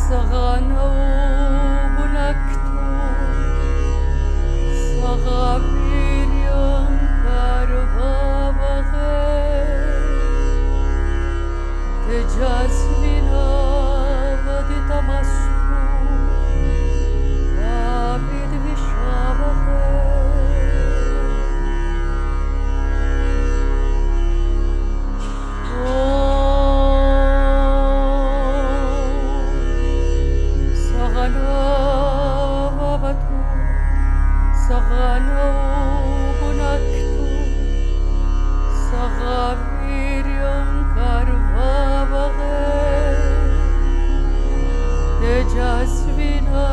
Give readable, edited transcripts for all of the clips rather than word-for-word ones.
Sarano bunaktu, Saraviryan karvavare, Tejasvina vaditamastu, David vishavare. Sarano bunaktu, Saraviryan karvavare, Tejasvina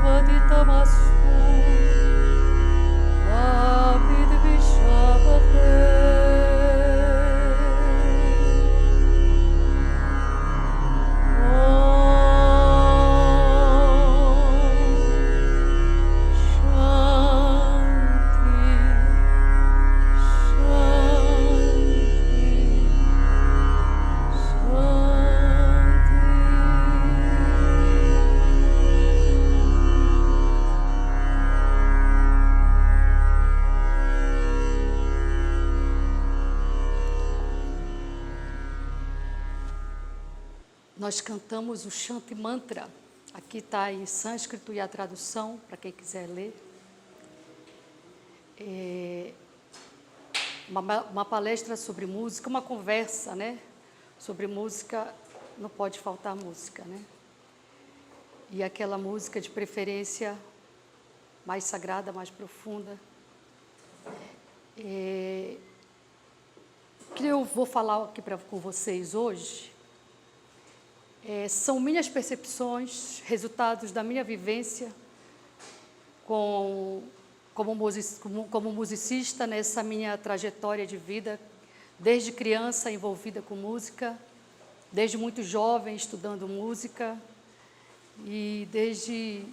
vaditamastu, David vishavare. Nós cantamos o Shanti Mantra. Aqui está em sânscrito e a tradução, para quem quiser ler. Uma palestra sobre música, uma conversa, né? Sobre música, não pode faltar música, né? E aquela música de preferência mais sagrada, mais profunda. O que eu vou falar aqui com vocês hoje são minhas percepções, resultados da minha vivência como musicista nessa minha trajetória de vida, desde criança envolvida com música, desde muito jovem estudando música e desde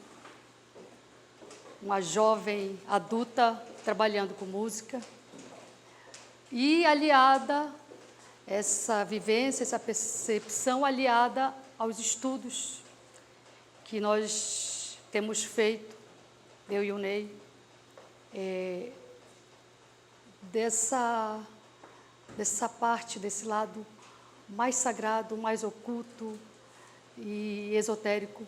uma jovem adulta trabalhando com música. E aliada essa vivência, essa percepção aliada aos estudos que nós temos feito, eu e o Ney, dessa parte, desse lado mais sagrado, mais oculto e esotérico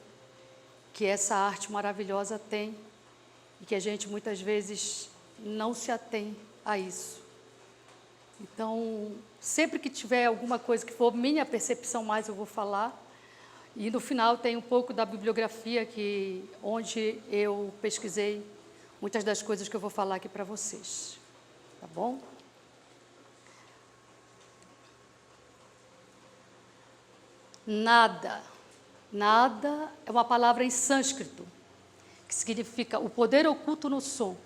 que essa arte maravilhosa tem e que a gente muitas vezes não se atém a isso. Então, sempre que tiver alguma coisa que for minha percepção mais, eu vou falar. E no final tem um pouco da bibliografia onde eu pesquisei muitas das coisas que eu vou falar aqui para vocês. Tá bom? Nada. Nada é uma palavra em sânscrito, que significa o poder oculto no som,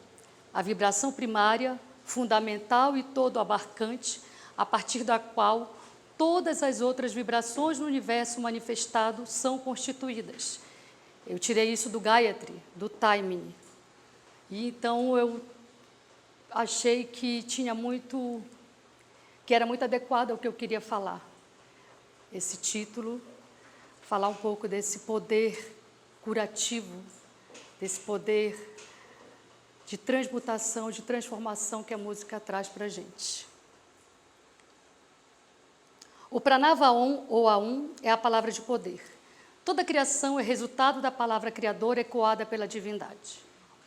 a vibração primária, fundamental e todo abarcante, a partir da qual todas as outras vibrações no universo manifestado são constituídas. Eu tirei isso do Gayatri, do Taimini. E então eu achei que era muito adequado ao que eu queria falar. Esse título, falar um pouco desse poder curativo, desse poder de transmutação, de transformação que a música traz para a gente. O Pranava Om, ou Aum, é a palavra de poder. Toda criação é resultado da palavra criadora ecoada pela divindade.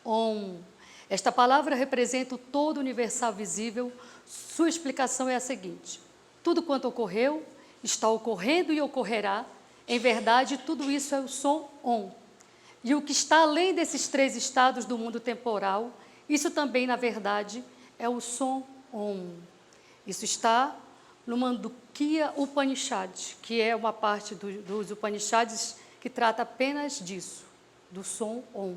Om. Esta palavra representa o todo universal visível. Sua explicação é a seguinte: tudo quanto ocorreu, está ocorrendo e ocorrerá. Em verdade, tudo isso é o som Om. E o que está além desses três estados do mundo temporal, isso também, na verdade, é o som Om. Isso está no Mandukya Upanishad, que é uma parte dos Upanishads que trata apenas disso, do som Om.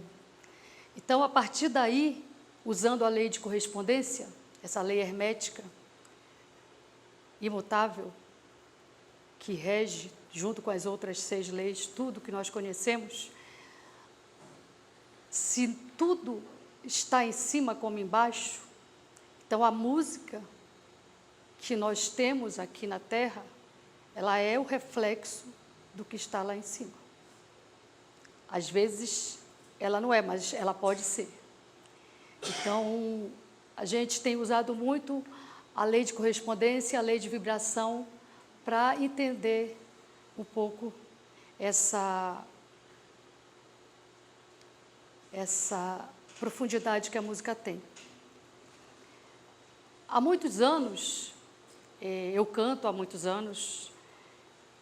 Então, a partir daí, usando a lei de correspondência, essa lei hermética, imutável, que rege, junto com as outras 6 leis, tudo que nós conhecemos, se tudo está em cima como embaixo, então a música que nós temos aqui na Terra, ela é o reflexo do que está lá em cima. Às vezes, ela não é, mas ela pode ser. Então, a gente tem usado muito a lei de correspondência, a lei de vibração, para entender um pouco essa profundidade que a música tem. Há muitos anos, eu canto há muitos anos,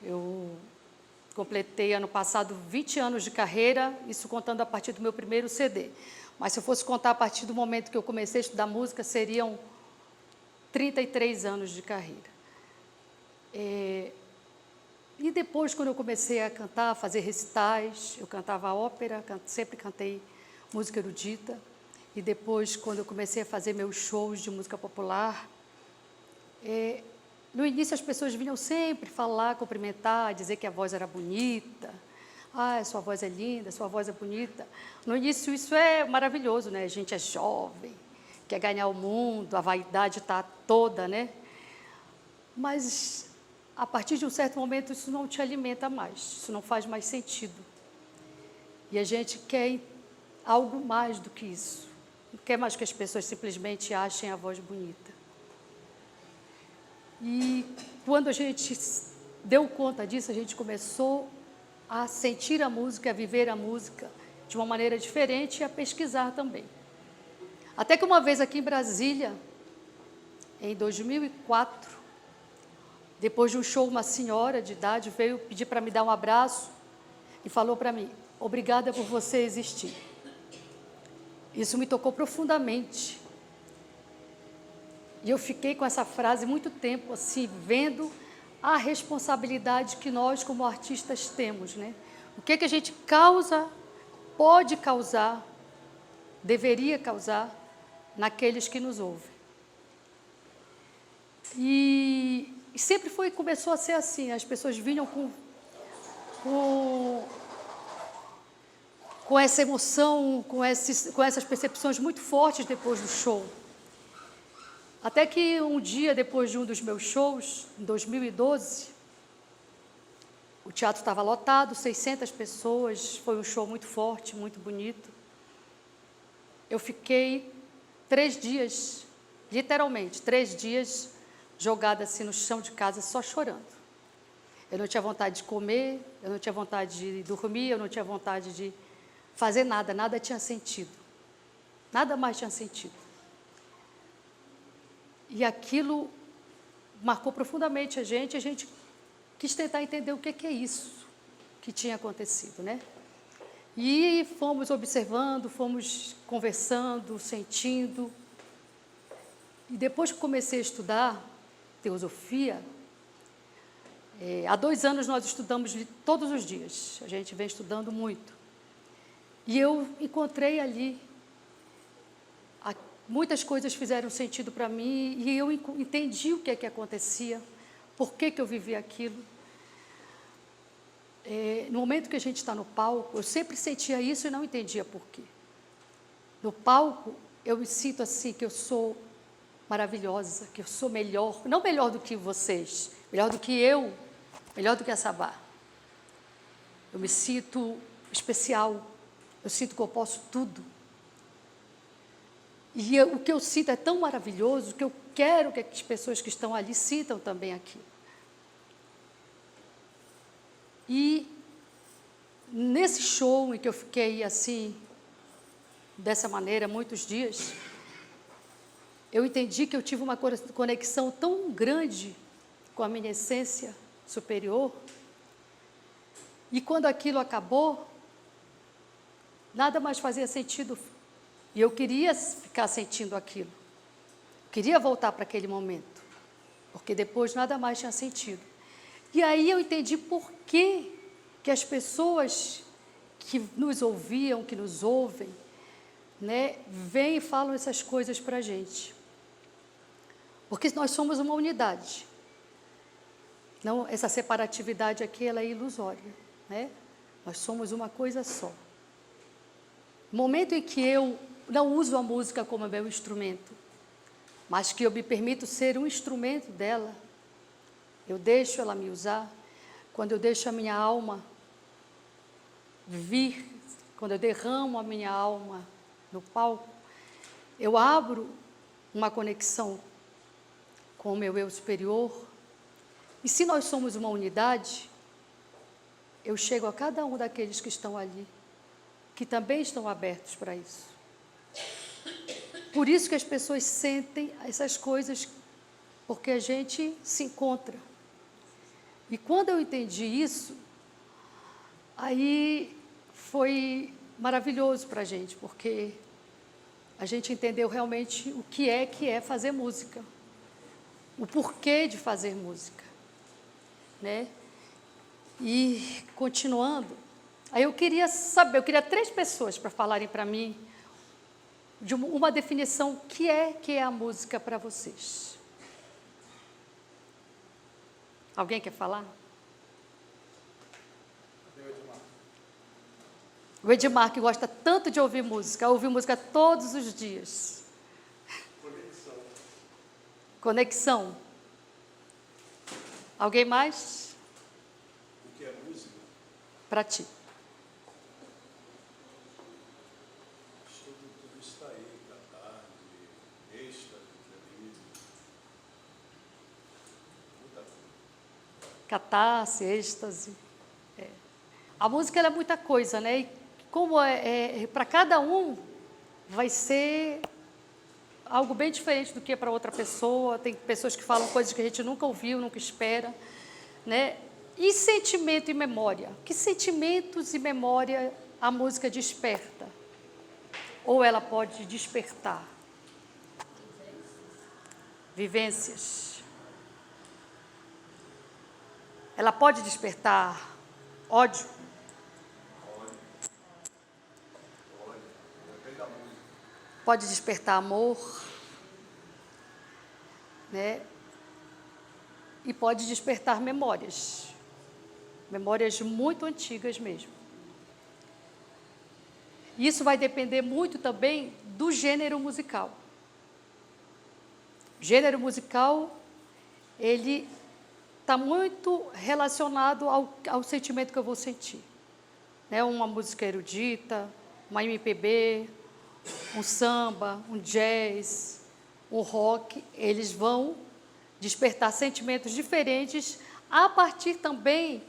eu completei ano passado 20 anos de carreira, isso contando a partir do meu primeiro CD. Mas se eu fosse contar a partir do momento que eu comecei a estudar música, seriam 33 anos de carreira. E depois, quando eu comecei a cantar, a fazer recitais, eu cantava ópera, sempre cantei música erudita. E depois, quando eu comecei a fazer meus shows de música popular, no início as pessoas vinham sempre falar, cumprimentar, dizer que a voz era bonita. Ah, sua voz é linda, sua voz é bonita. No início isso é maravilhoso, né? A gente é jovem, quer ganhar o mundo, a vaidade está toda, né? Mas a partir de um certo momento isso não te alimenta mais, isso não faz mais sentido. E a gente quer algo mais do que isso. Não quer mais que as pessoas simplesmente achem a voz bonita. E quando a gente deu conta disso, a gente começou a sentir a música, a viver a música de uma maneira diferente e a pesquisar também. Até que uma vez aqui em Brasília, em 2004, depois de um show, uma senhora de idade veio pedir para me dar um abraço e falou para mim: obrigada por você existir. Isso me tocou profundamente. E eu fiquei com essa frase muito tempo, assim, vendo a responsabilidade que nós, como artistas, temos, né? O que a gente causa, pode causar, deveria causar naqueles que nos ouvem. E sempre começou a ser assim, as pessoas vinham com essa emoção, com essas percepções muito fortes depois do show. Até que um dia, depois de um dos meus shows, em 2012, o teatro estava lotado, 600 pessoas, foi um show muito forte, muito bonito. Eu fiquei 3 dias, literalmente, 3 dias, jogada assim no chão de casa, só chorando. Eu não tinha vontade de comer, eu não tinha vontade de dormir, eu não tinha vontade de fazer nada, nada tinha sentido. Nada mais tinha sentido. E aquilo marcou profundamente a gente quis tentar entender o que é isso que tinha acontecido, né? E fomos observando, fomos conversando, sentindo. E depois que comecei a estudar teosofia, há 2 anos nós estudamos todos os dias, a gente vem estudando muito. E eu encontrei ali, muitas coisas fizeram sentido para mim e eu entendi o que é que acontecia, por que eu vivia aquilo. No momento que a gente está no palco, eu sempre sentia isso e não entendia por quê. No palco, eu me sinto assim, que eu sou maravilhosa, que eu sou melhor, não melhor do que vocês, melhor do que eu, melhor do que a Sabá. Eu me sinto especial, eu sinto que eu posso tudo. E o que eu sinto é tão maravilhoso que eu quero que as pessoas que estão ali sintam também aquilo. E nesse show em que eu fiquei assim, dessa maneira, muitos dias, eu entendi que eu tive uma conexão tão grande com a minha essência superior. E quando aquilo acabou, nada mais fazia sentido. E eu queria ficar sentindo aquilo. Queria voltar para aquele momento. Porque depois nada mais tinha sentido. E aí eu entendi por que as pessoas que nos ouviam, que nos ouvem, né, vêm e falam essas coisas para a gente. Porque nós somos uma unidade. Não, essa separatividade aqui, ela é ilusória, né? Nós somos uma coisa só. No momento em que eu não uso a música como meu instrumento, mas que eu me permito ser um instrumento dela, eu deixo ela me usar, quando eu deixo a minha alma vir, quando eu derramo a minha alma no palco, eu abro uma conexão com o meu eu superior. E se nós somos uma unidade, eu chego a cada um daqueles que estão ali, que também estão abertos para isso. Por isso que as pessoas sentem essas coisas, porque a gente se encontra. E quando eu entendi isso, aí foi maravilhoso para a gente, porque a gente entendeu realmente o que é fazer música, o porquê de fazer música, né? E continuando, aí eu queria saber, eu queria 3 pessoas para falarem para mim de uma definição que é a música para vocês. Alguém quer falar? O Edmar, que gosta tanto de ouvir música, ouve música todos os dias. Conexão. Alguém mais? O que é música? Para ti. Tudo está aí, catarse, êxtase, feliz. Muita coisa. Catarse, êxtase. A música ela é muita coisa, né? E como para cada um vai ser algo bem diferente do que para outra pessoa. Tem pessoas que falam coisas que a gente nunca ouviu, nunca espera, né? E sentimento e memória. Que sentimentos e memória a música desperta? Ou ela pode despertar? Vivências. Ela pode despertar ódio? Pode despertar amor, né? E pode despertar memórias, memórias muito antigas mesmo. Isso vai depender muito também do gênero musical. O gênero musical, ele está muito relacionado ao sentimento que eu vou sentir, né? Uma música erudita, uma MPB, um samba, um jazz, um rock, eles vão despertar sentimentos diferentes a partir também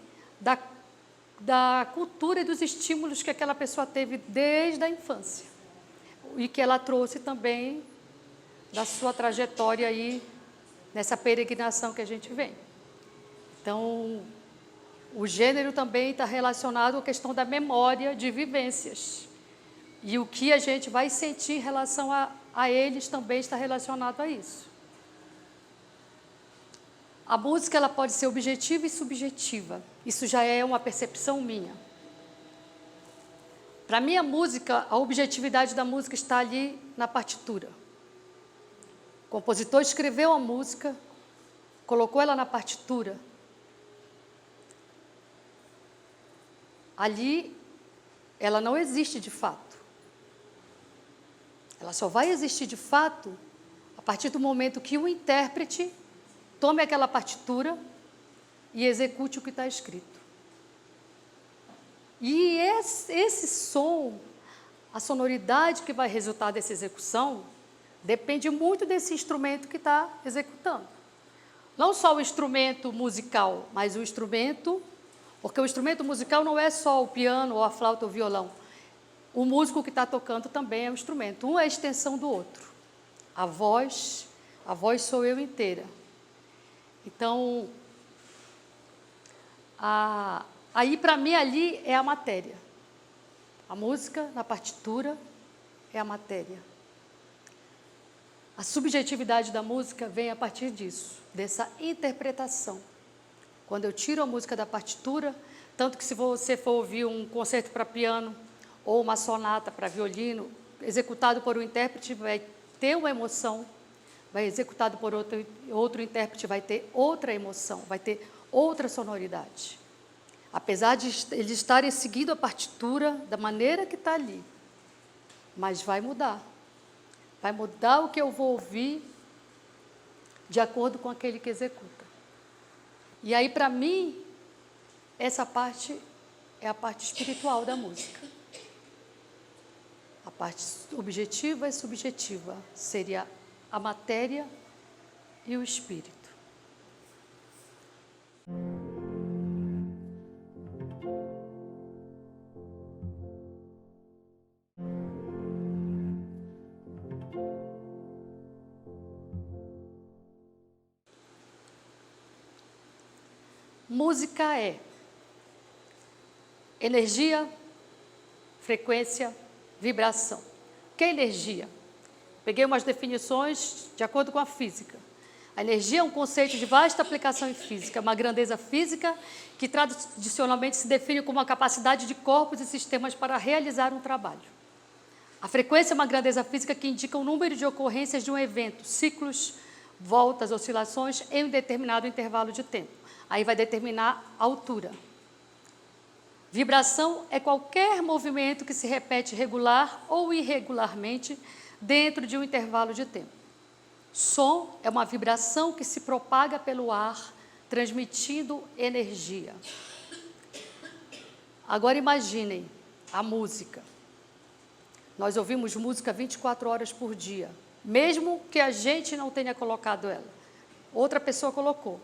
da cultura e dos estímulos que aquela pessoa teve desde a infância e que ela trouxe também da sua trajetória aí, nessa peregrinação que a gente vem. Então, o gênero também está relacionado à questão da memória de vivências. E o que a gente vai sentir em relação a eles também está relacionado a isso. A música ela pode ser objetiva e subjetiva. Isso já é uma percepção minha. Para mim, a música, a objetividade da música está ali na partitura. O compositor escreveu a música, colocou ela na partitura. Ali, ela não existe de fato. Ela só vai existir de fato a partir do momento que o intérprete tome aquela partitura e execute o que está escrito. E esse som, a sonoridade que vai resultar dessa execução, depende muito desse instrumento que está executando. Não só o instrumento musical, mas o instrumento, porque o instrumento musical não é só o piano, ou a flauta, ou o violão. O músico que está tocando também é um instrumento. Um é a extensão do outro. A voz sou eu inteira. Então, aí para mim ali é a matéria. A música na partitura é a matéria. A subjetividade da música vem a partir disso, dessa interpretação. Quando eu tiro a música da partitura, tanto que se você for ouvir um concerto para piano ou uma sonata para violino, executado por um intérprete, vai ter uma emoção, vai executado por outro intérprete, vai ter outra emoção, vai ter outra sonoridade. Apesar de eles estarem seguindo a partitura da maneira que está ali, mas vai mudar. Vai mudar o que eu vou ouvir de acordo com aquele que executa. E aí, para mim, essa parte é a parte espiritual da música. A parte objetiva e subjetiva seria a matéria e o espírito. Música é energia, frequência, vibração. O que é energia? Peguei umas definições de acordo com a física. A energia é um conceito de vasta aplicação em física, uma grandeza física que tradicionalmente se define como a capacidade de corpos e sistemas para realizar um trabalho. A frequência é uma grandeza física que indica o número de ocorrências de um evento, ciclos, voltas, oscilações em um determinado intervalo de tempo. Aí vai determinar a altura. Vibração é qualquer movimento que se repete regular ou irregularmente dentro de um intervalo de tempo. Som é uma vibração que se propaga pelo ar, transmitindo energia. Agora imaginem a música. Nós ouvimos música 24 horas por dia, mesmo que a gente não tenha colocado ela. Outra pessoa colocou.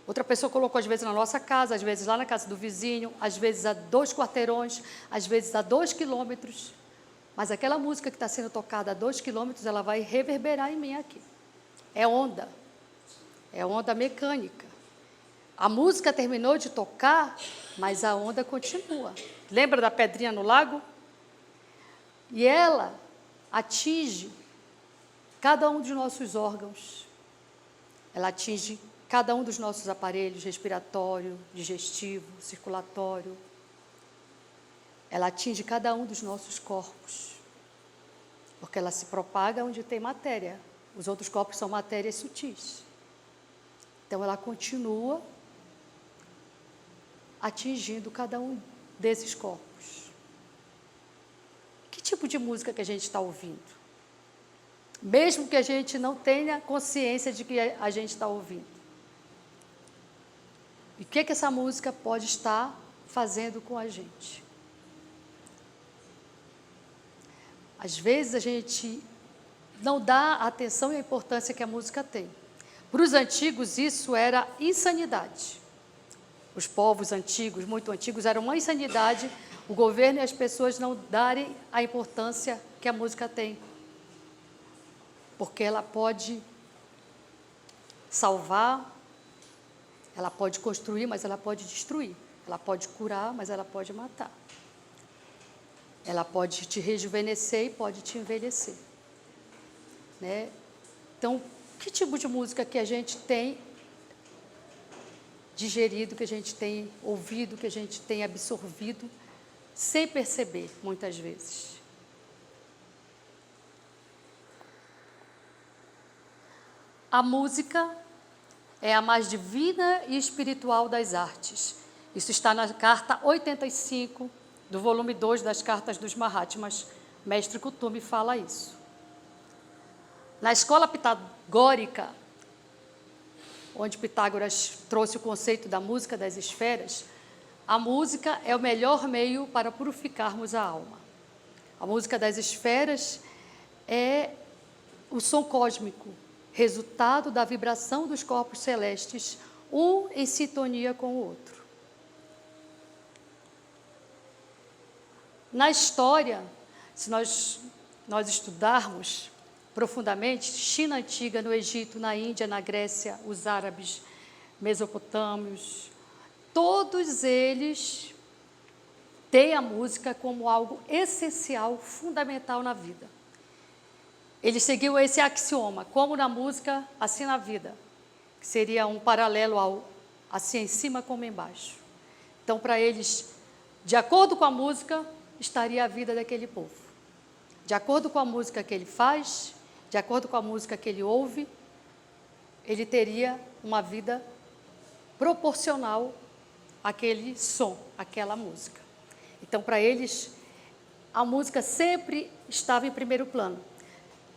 Outra pessoa colocou, às vezes, na nossa casa, às vezes lá na casa do vizinho, às vezes a 2 quarteirões, às vezes a 2 quilômetros. Mas aquela música que está sendo tocada a 2 quilômetros, ela vai reverberar em mim aqui. É onda mecânica. A música terminou de tocar, mas a onda continua. Lembra da pedrinha no lago? E ela atinge cada um dos nossos órgãos. Ela atinge cada um dos nossos aparelhos, respiratório, digestivo, circulatório. Ela atinge cada um dos nossos corpos, porque ela se propaga onde tem matéria. Os outros corpos são matérias sutis. Então, ela continua atingindo cada um desses corpos. Que tipo de música que a gente está ouvindo? Mesmo que a gente não tenha consciência de que a gente está ouvindo. E o que essa música pode estar fazendo com a gente? Às vezes a gente não dá a atenção e a importância que a música tem. Para os antigos isso era insanidade. Os povos antigos, muito antigos, era uma insanidade o governo e as pessoas não darem a importância que a música tem. Porque ela pode salvar, ela pode construir, mas ela pode destruir. Ela pode curar, mas ela pode matar. Ela pode te rejuvenescer e pode te envelhecer. Né? Então, que tipo de música que a gente tem digerido, que a gente tem ouvido, que a gente tem absorvido, sem perceber, muitas vezes? A música é a mais divina e espiritual das artes. Isso está na carta 85, do volume 2 das Cartas dos Mahatmas. Mestre Kuthumi fala isso. Na escola pitagórica, onde Pitágoras trouxe o conceito da música das esferas, a música é o melhor meio para purificarmos a alma. A música das esferas é o som cósmico, resultado da vibração dos corpos celestes, um em sintonia com o outro. Na história, se nós estudarmos profundamente, China antiga, no Egito, na Índia, na Grécia, os árabes, mesopotâmios, todos eles têm a música como algo essencial, fundamental na vida. Eles seguiam esse axioma, como na música, assim na vida, que seria um paralelo ao assim em cima como embaixo. Então, para eles, de acordo com a música, estaria a vida daquele povo. De acordo com a música que ele faz, de acordo com a música que ele ouve, ele teria uma vida proporcional àquele som, àquela música. Então, para eles, a música sempre estava em primeiro plano.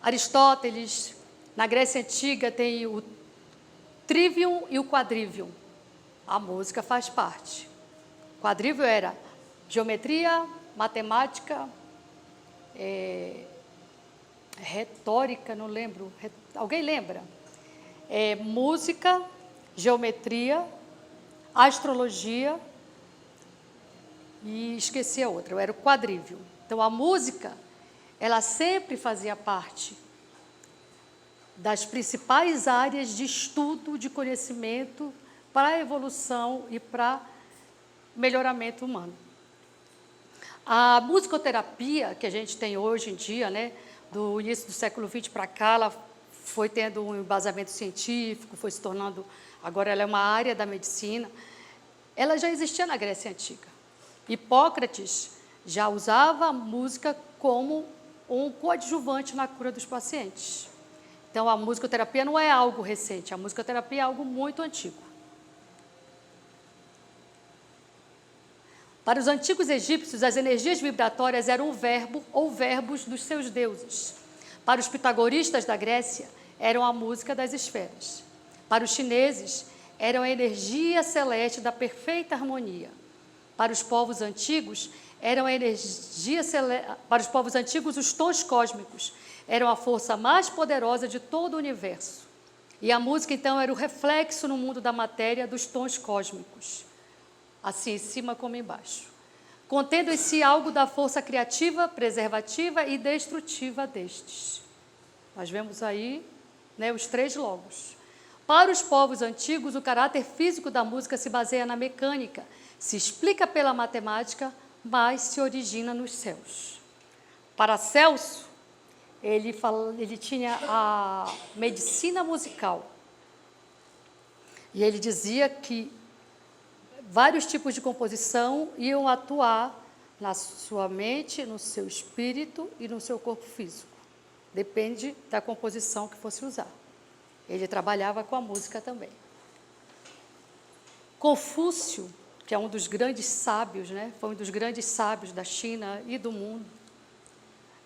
Aristóteles, na Grécia Antiga, tem o trivium e o quadrivium. A música faz parte. O quadrivium era geometria, matemática, retórica, não lembro. Alguém lembra? Música, geometria, astrologia e esqueci a outra, eu era o quadrívio. Então, a música, ela sempre fazia parte das principais áreas de estudo, de conhecimento para a evolução e para melhoramento humano. A musicoterapia que a gente tem hoje em dia, né, do início do século XX para cá, ela foi tendo um embasamento científico, foi se tornando, agora ela é uma área da medicina. Ela já existia na Grécia Antiga. Hipócrates já usava a música como um coadjuvante na cura dos pacientes. Então, a musicoterapia não é algo recente, a musicoterapia é algo muito antigo. Para os antigos egípcios, as energias vibratórias eram o verbo ou verbos dos seus deuses. Para os pitagoristas da Grécia, eram a música das esferas. Para os chineses, eram a energia celeste da perfeita harmonia. Para os povos antigos, eram a energia para os povos antigos, os tons cósmicos eram a força mais poderosa de todo o universo. E a música, então, era o reflexo no mundo da matéria dos tons cósmicos, assim em cima como embaixo, contendo em si algo da força criativa, preservativa e destrutiva destes. Nós vemos aí, né, os 3 logos. Para os povos antigos, o caráter físico da música se baseia na mecânica, se explica pela matemática, mas se origina nos céus. Para Celso, ele tinha a medicina musical. E ele dizia que vários tipos de composição iam atuar na sua mente, no seu espírito e no seu corpo físico. Depende da composição que fosse usar. Ele trabalhava com a música também. Confúcio, que é um dos grandes sábios, né? Foi um dos grandes sábios da China e do mundo,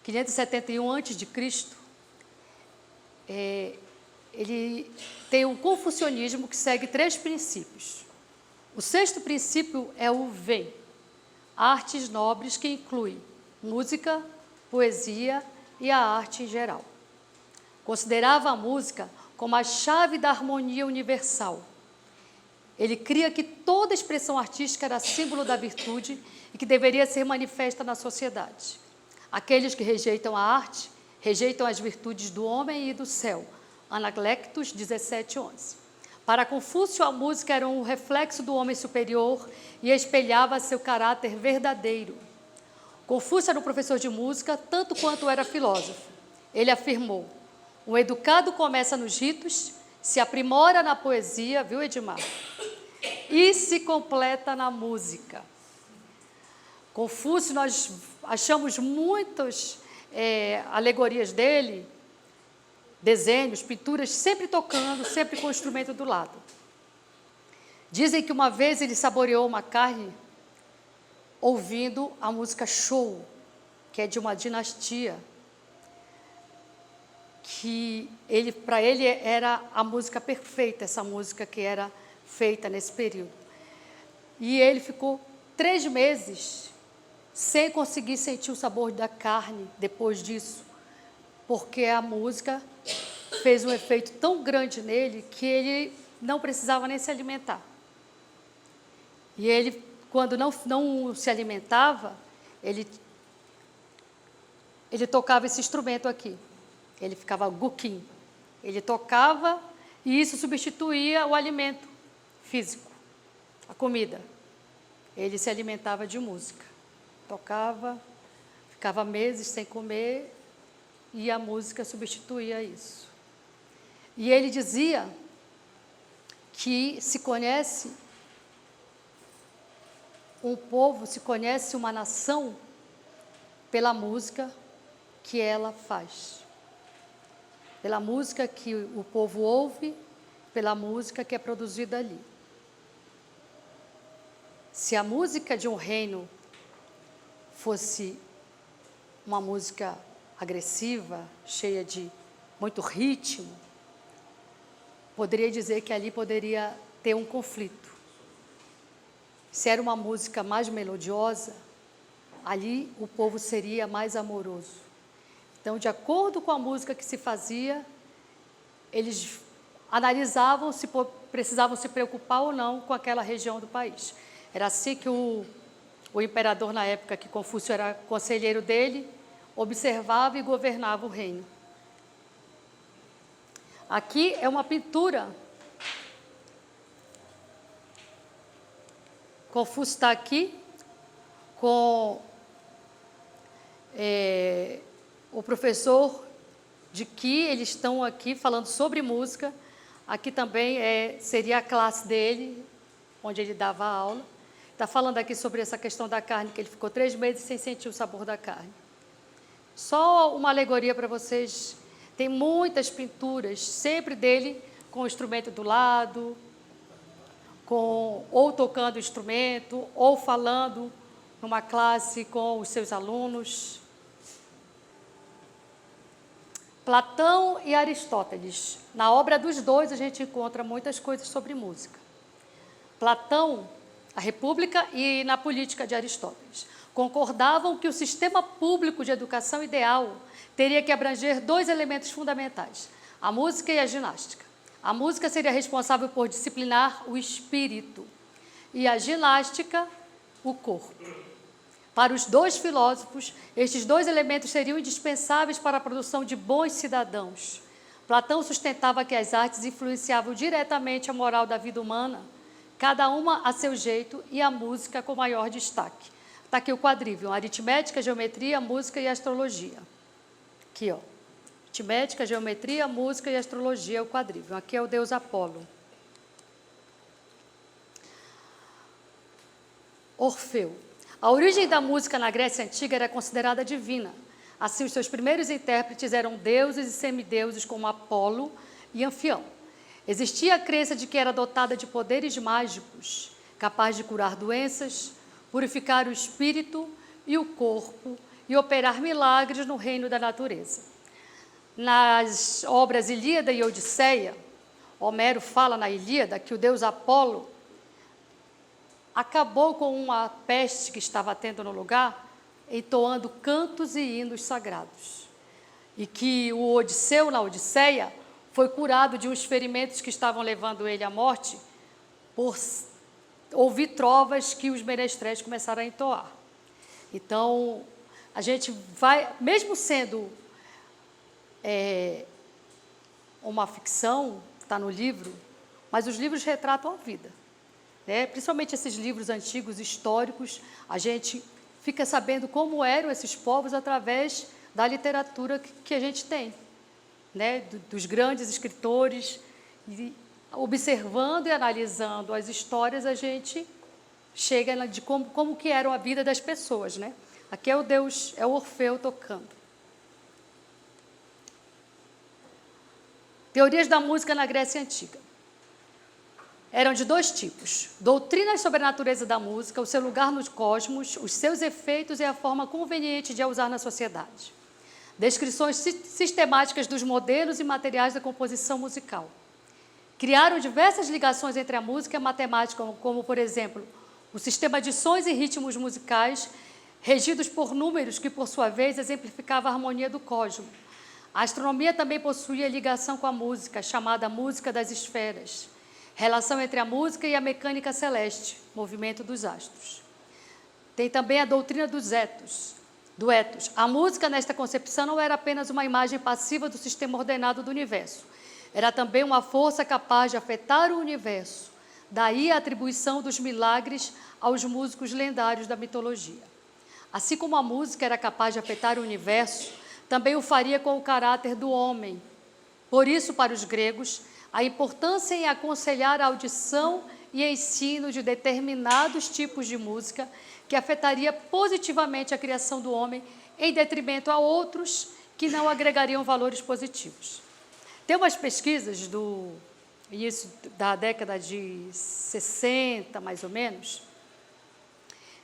571 a.C., ele tem um confucionismo que segue 3 princípios. O 6º princípio é o Wen, artes nobres, que inclui música, poesia e a arte em geral. Considerava a música como a chave da harmonia universal. Ele cria que toda expressão artística era símbolo da virtude e que deveria ser manifesta na sociedade. Aqueles que rejeitam a arte, rejeitam as virtudes do homem e do céu. Anaclectus 17:11. Para Confúcio, a música era um reflexo do homem superior e espelhava seu caráter verdadeiro. Confúcio era um professor de música, tanto quanto era filósofo. Ele afirmou: o educado começa nos ritos, se aprimora na poesia, viu, Edmar? E se completa na música. Confúcio, nós achamos muitas alegorias dele, desenhos, pinturas, sempre tocando, sempre com o instrumento do lado. Dizem que uma vez ele saboreou uma carne ouvindo a música Show, que é de uma dinastia, que para ele era a música perfeita, essa música que era feita nesse período. E ele ficou 3 meses sem conseguir sentir o sabor da carne depois disso, porque a música fez um efeito tão grande nele que ele não precisava nem se alimentar. E ele, quando não se alimentava, ele tocava esse instrumento aqui. Ele ficava guqin. Ele tocava e isso substituía o alimento físico, a comida. Ele se alimentava de música. Tocava, ficava meses sem comer e a música substituía isso. E ele dizia que se conhece um povo, se conhece uma nação pela música que ela faz. Pela música que o povo ouve, pela música que é produzida ali. Se a música de um reino fosse uma música agressiva, cheia de muito ritmo, poderia dizer que ali poderia ter um conflito. Se era uma música mais melodiosa, ali o povo seria mais amoroso. Então, de acordo com a música que se fazia, eles analisavam se precisavam se preocupar ou não com aquela região do país. Era assim que o imperador, na época que Confúcio era conselheiro dele, observava e governava o reino. Aqui é uma pintura. Confúcio está aqui com o professor de Qi, eles estão aqui falando sobre música. Aqui também seria a classe dele, onde ele dava aula. Está falando aqui sobre essa questão da carne, que ele ficou 3 meses sem sentir o sabor da carne. Só uma alegoria para vocês. Tem muitas pinturas, sempre dele com o instrumento do lado, ou tocando o instrumento, ou falando numa classe com os seus alunos. Platão e Aristóteles. Na obra dos dois a gente encontra muitas coisas sobre música. Platão, a República, e na Política de Aristóteles concordavam que o sistema público de educação ideal teria que abranger 2 elementos fundamentais: a música e a ginástica. A música seria responsável por disciplinar o espírito e a ginástica, o corpo. Para os 2 filósofos, estes 2 elementos seriam indispensáveis para a produção de bons cidadãos. Platão sustentava que as artes influenciavam diretamente a moral da vida humana, cada uma a seu jeito, e a música com maior destaque. Está aqui o quadrívio: aritmética, geometria, música e astrologia. Aqui, ó. Aritmética, geometria, música e astrologia, o quadrívio. Aqui é o deus Apolo. Orfeu. A origem da música na Grécia Antiga era considerada divina. Assim, os seus primeiros intérpretes eram deuses e semideuses como Apolo e Anfião. Existia a crença de que era dotada de poderes mágicos, capaz de curar doenças, purificar o espírito e o corpo e operar milagres no reino da natureza. Nas obras Ilíada e Odisseia, Homero fala na Ilíada que o deus Apolo acabou com uma peste que estava tendo no lugar, entoando cantos e hinos sagrados. E que o Odisseu, na Odisseia, foi curado de uns ferimentos que estavam levando ele à morte, por ouvir trovas que os menestréis começaram a entoar. Então, a gente vai, mesmo sendo uma ficção, está no livro, mas os livros retratam a vida. Principalmente esses livros antigos, históricos, a gente fica sabendo como eram esses povos através da literatura que a gente tem, dos grandes escritores. E observando e analisando as histórias, a gente chega de como que era a vida das pessoas. Aqui é o deus, é o Orfeu tocando. Teorias da música na Grécia Antiga. Eram de 2 tipos: doutrinas sobre a natureza da música, o seu lugar no cosmos, os seus efeitos e a forma conveniente de a usar na sociedade. Descrições sistemáticas dos modelos e materiais da composição musical. Criaram diversas ligações entre a música e a matemática, como, por exemplo, o sistema de sons e ritmos musicais, regidos por números que, por sua vez, exemplificavam a harmonia do cosmos. A astronomia também possuía ligação com a música, chamada música das esferas. Relação entre a música e a mecânica celeste, movimento dos astros. Tem também a doutrina dos do ethos. A música, nesta concepção, não era apenas uma imagem passiva do sistema ordenado do universo. Era também uma força capaz de afetar o universo. Daí a atribuição dos milagres aos músicos lendários da mitologia. Assim como a música era capaz de afetar o universo, também o faria com o caráter do homem. Por isso, para os gregos, a importância em aconselhar a audição e ensino de determinados tipos de música que afetaria positivamente a criação do homem em detrimento a outros que não agregariam valores positivos. Tem umas pesquisas do início da década de 60, mais ou menos,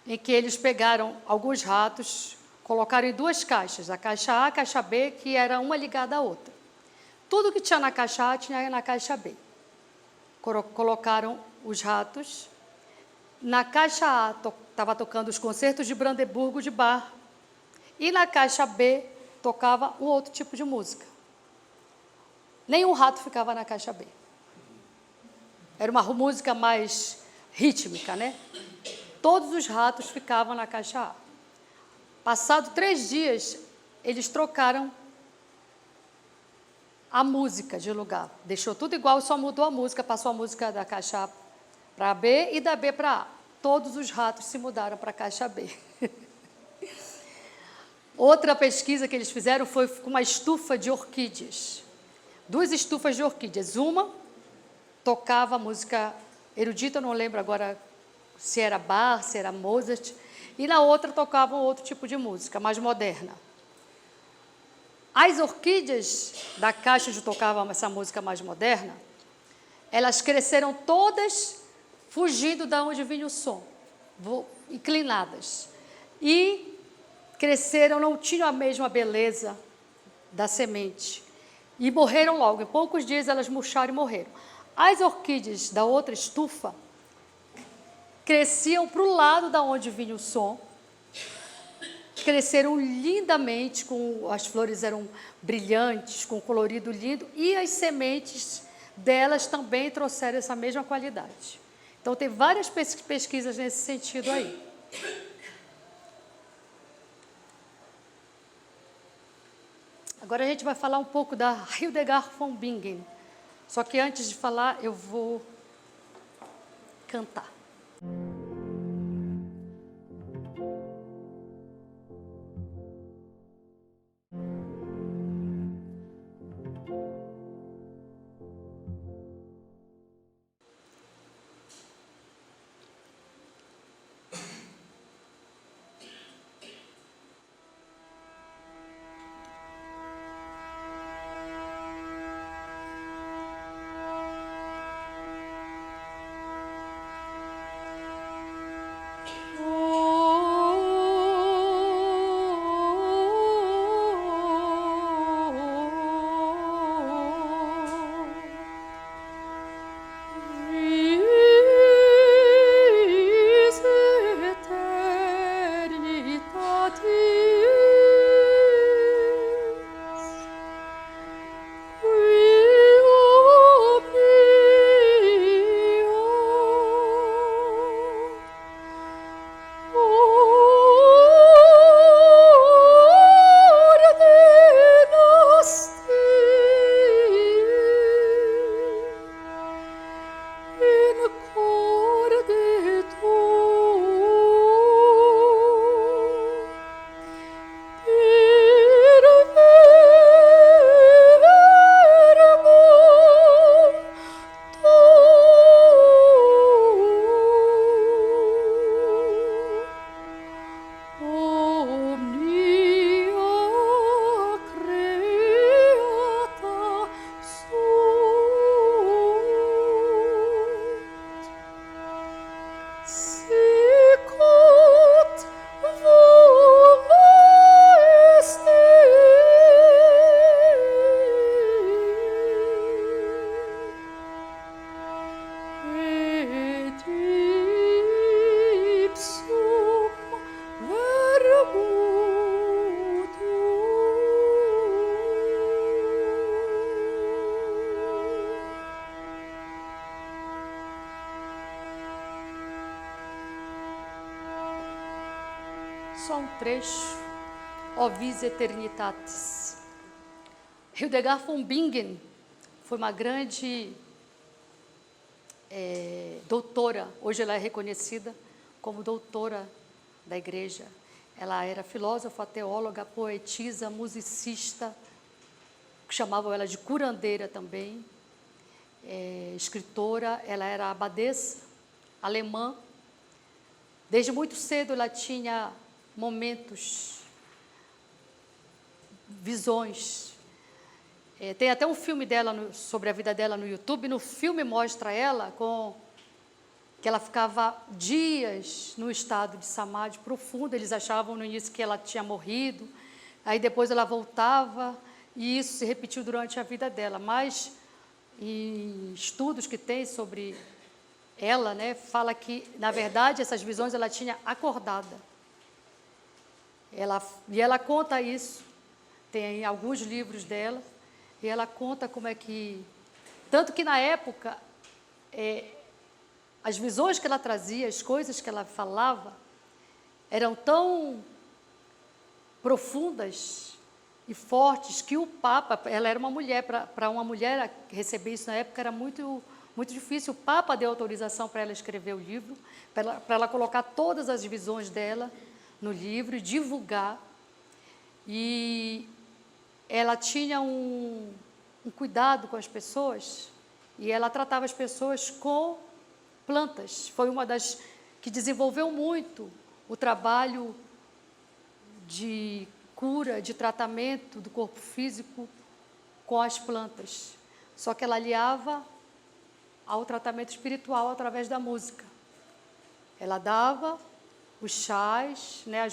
em que eles pegaram alguns ratos, colocaram em 2 caixas, a caixa A e a caixa B, que era uma ligada à outra. Tudo que tinha na caixa A tinha na caixa B. Colocaram os ratos Na caixa A estava tocando os concertos de Brandeburgo de Bach, e na caixa B tocava um outro tipo de música. Nenhum rato ficava na caixa B. Era uma música mais rítmica, né? Todos os ratos ficavam na caixa A. Passado 3 dias, eles trocaram a música de lugar. Deixou tudo igual, só mudou a música, passou a música da caixa A para B e da B para A. Todos os ratos se mudaram para a caixa B. Outra pesquisa que eles fizeram foi com uma estufa de orquídeas. 2 estufas de orquídeas. Uma tocava música erudita, eu não lembro agora se era Bach, se era Mozart, e na outra tocava um outro tipo de música, mais moderna. As orquídeas da caixa onde tocavam essa música mais moderna, elas cresceram todas fugindo de onde vinha o som, inclinadas. E cresceram, não tinham a mesma beleza da semente. E morreram logo. Em poucos dias elas murcharam e morreram. As orquídeas da outra estufa cresciam para o lado da onde vinha o som, cresceram lindamente, as flores eram brilhantes, com colorido lindo, e as sementes delas também trouxeram essa mesma qualidade. Então, tem várias pesquisas nesse sentido aí. Agora a gente vai falar um pouco da Hildegard von Bingen. Só que antes de falar, eu vou cantar. Só um trecho. O vis eternitatis. Hildegard von Bingen foi uma grande doutora. Hoje ela é reconhecida como doutora da igreja. Ela era filósofa, teóloga, poetisa, musicista, chamavam ela de curandeira também, escritora. Ela era abadesa alemã. Desde muito cedo ela tinha momentos, visões. Tem até um filme dela sobre a vida dela no YouTube. No filme mostra ela que ela ficava dias no estado de samadhi profundo. Eles achavam no início que ela tinha morrido, aí depois ela voltava, e isso se repetiu durante a vida dela. Mas em estudos que tem sobre ela, né, fala que, na verdade, essas visões ela tinha acordada. Ela conta isso, tem alguns livros dela, e ela conta como é que... Tanto que, na época, as visões que ela trazia, as coisas que ela falava, eram tão profundas e fortes que o Papa, ela era uma mulher, para uma mulher receber isso na época era muito, muito difícil. O Papa deu autorização para ela escrever o livro, para ela colocar todas as visões dela no livro e divulgar. E ela tinha um cuidado com as pessoas, e ela tratava as pessoas com plantas. Foi uma das que desenvolveu muito o trabalho de cura, de tratamento do corpo físico com as plantas. Só que ela aliava ao tratamento espiritual através da música. Ela dava os chás, né,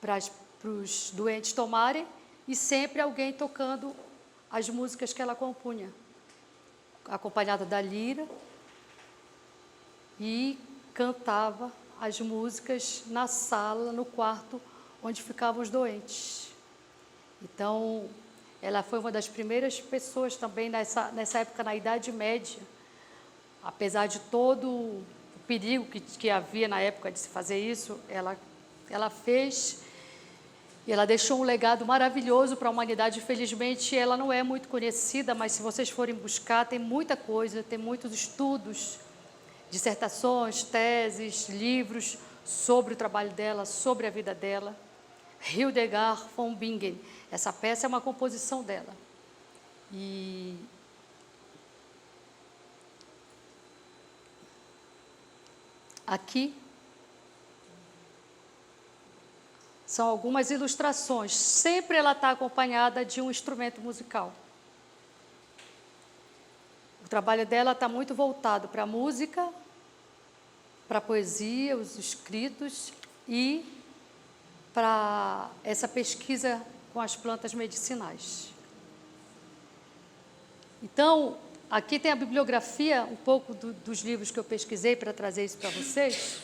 para os doentes tomarem, e sempre alguém tocando as músicas que ela compunha, acompanhada da lira, e cantava as músicas na sala, no quarto onde ficavam os doentes. Então, ela foi uma das primeiras pessoas também nessa época, na Idade Média, apesar de todo o perigo que havia na época de se fazer isso, ela fez, e ela deixou um legado maravilhoso para a humanidade. Infelizmente, ela não é muito conhecida, mas se vocês forem buscar, tem muita coisa, tem muitos estudos, dissertações, teses, livros sobre o trabalho dela, sobre a vida dela. Hildegard von Bingen. Essa peça é uma composição dela. E aqui são algumas ilustrações. Sempre ela está acompanhada de um instrumento musical. O trabalho dela está muito voltado para a música, para a poesia, os escritos e para essa pesquisa com as plantas medicinais. Então, aqui tem a bibliografia, um pouco dos livros que eu pesquisei para trazer isso para vocês.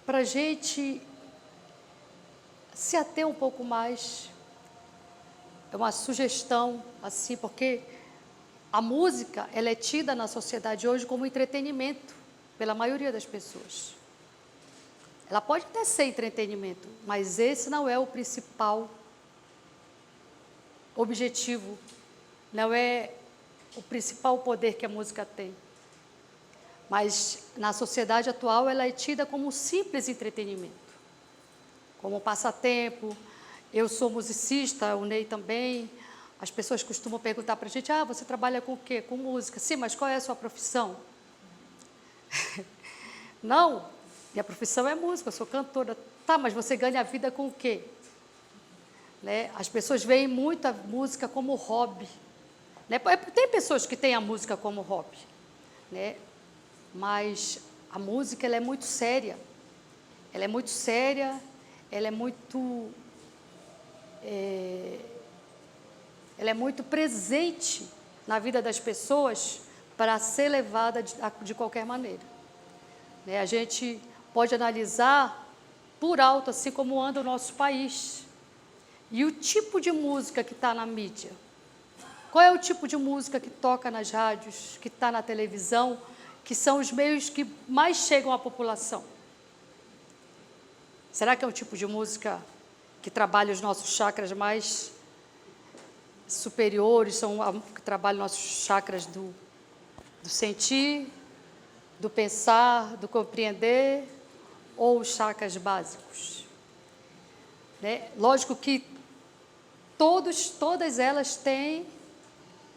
Para a gente se ater um pouco mais, é uma sugestão, assim, porque a música, ela é tida na sociedade hoje como entretenimento, pela maioria das pessoas. Ela pode até ser entretenimento, mas esse não é o principal objetivo, não é o principal poder que a música tem. Mas na sociedade atual ela é tida como um simples entretenimento, como um passatempo. Eu sou musicista, o Ney também. As pessoas costumam perguntar para a gente: você trabalha com o quê? Com música. Sim, mas qual é a sua profissão? Não, minha profissão é música, eu sou cantora. Tá, mas você ganha a vida com o quê? Né? As pessoas veem muito a música como hobby. Né? Tem pessoas que têm a música como hobby, né? Mas a música, ela é muito séria. Ela é muito séria, ela é muito presente na vida das pessoas para ser levada de qualquer maneira. Né? A gente pode analisar por alto, assim como anda o nosso país. E o tipo de música que está na mídia. Qual é o tipo de música que toca nas rádios, que está na televisão, que são os meios que mais chegam à população? Será que é um tipo de música que trabalha os nossos chakras mais superiores, que trabalham nossos chakras do sentir, do pensar, do compreender, ou os chakras básicos? Né? Lógico que todas elas têm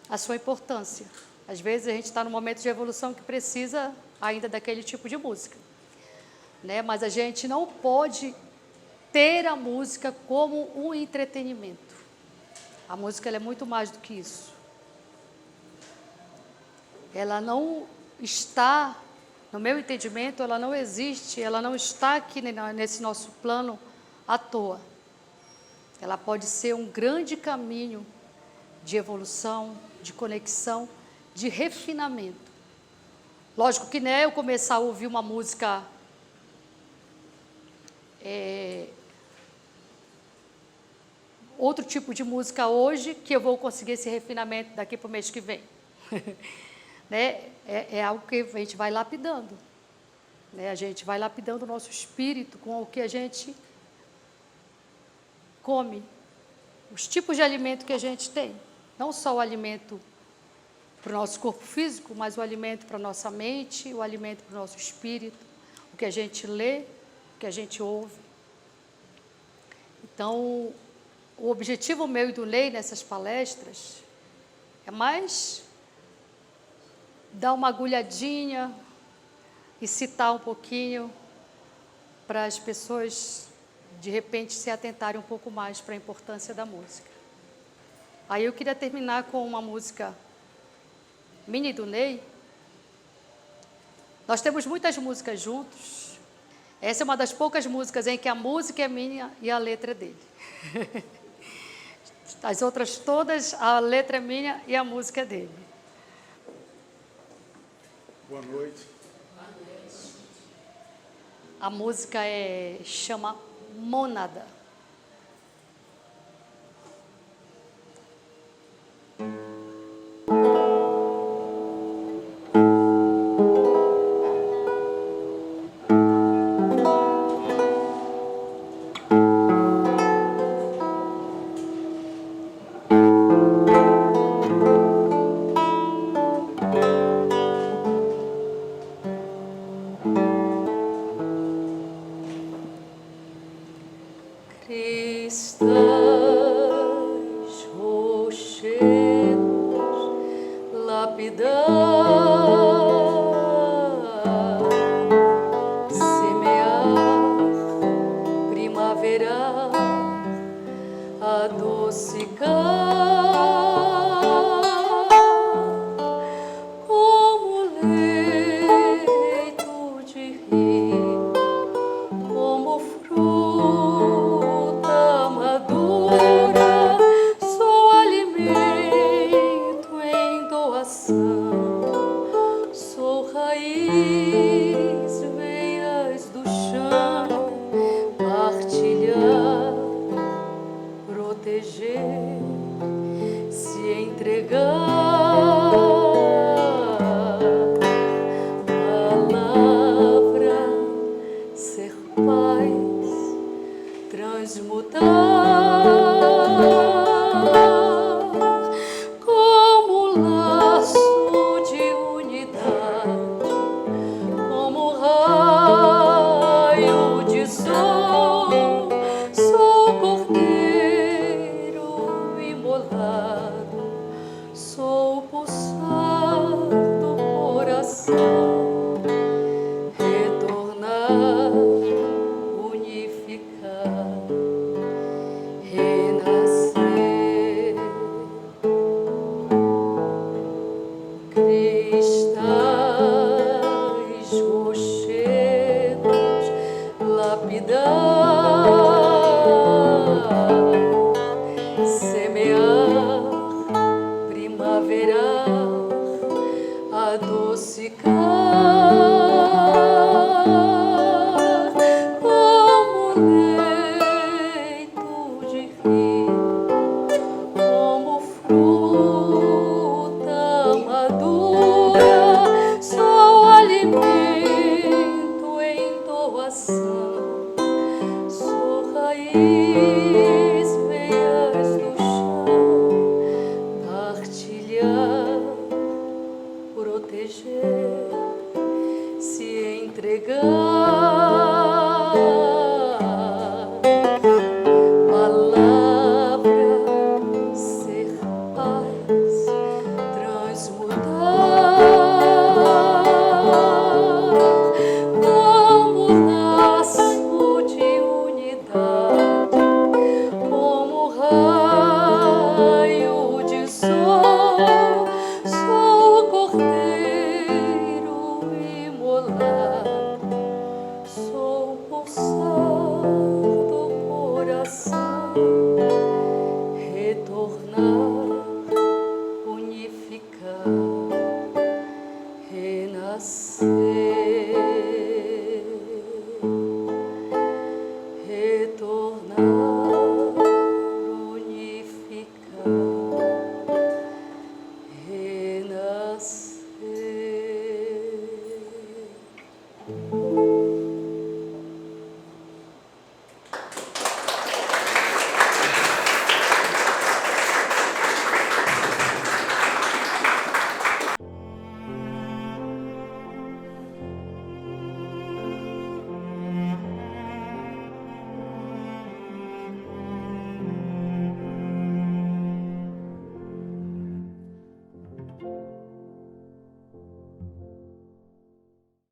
a sua importância. Às vezes a gente está num momento de evolução que precisa ainda daquele tipo de música, né? Mas a gente não pode ter a música como um entretenimento. A música, ela é muito mais do que isso. Ela não está, no meu entendimento, ela não existe, ela não está aqui nesse nosso plano à toa. Ela pode ser um grande caminho de evolução, de conexão, de refinamento. Lógico que não é eu começar a ouvir uma música outro tipo de música hoje que eu vou conseguir esse refinamento daqui para o mês que vem. Né? É algo que a gente vai lapidando. Né? A gente vai lapidando o nosso espírito com o que a gente come, os tipos de alimento que a gente tem. Não só o alimento para o nosso corpo físico, mas o alimento para a nossa mente, o alimento para o nosso espírito, o que a gente lê, o que a gente ouve. Então, o objetivo meu e do Ney nessas palestras é mais dar uma agulhadinha e citar um pouquinho para as pessoas, de repente, se atentarem um pouco mais para a importância da música. Aí eu queria terminar com uma música minha e do Ney. Nós temos muitas músicas juntos. Essa é uma das poucas músicas em que a música é minha e a letra é dele. As outras todas, a letra é minha e a música é dele. Boa noite. A música chama Mônada. Cristais, rochedos, lapidar, semear, primaverar, adocicar, como leito de rio, como fruta madura, sou alimento em doação, sou raiz, veias do chão, partilhar, proteger, se entregar, palavra, ser paz, transmutar, como laço de unidade, como raio de sol, sou cordeiro imolado, sou pulsar do coração, retornar, unificar, renascer. Cristais, rochedos, lapidar, semear, primaverar, adocicar, como leito de rio, como fruta madura, sou alimento em doação, sou raiz, veias do chão, partilhar, proteger, se entregar.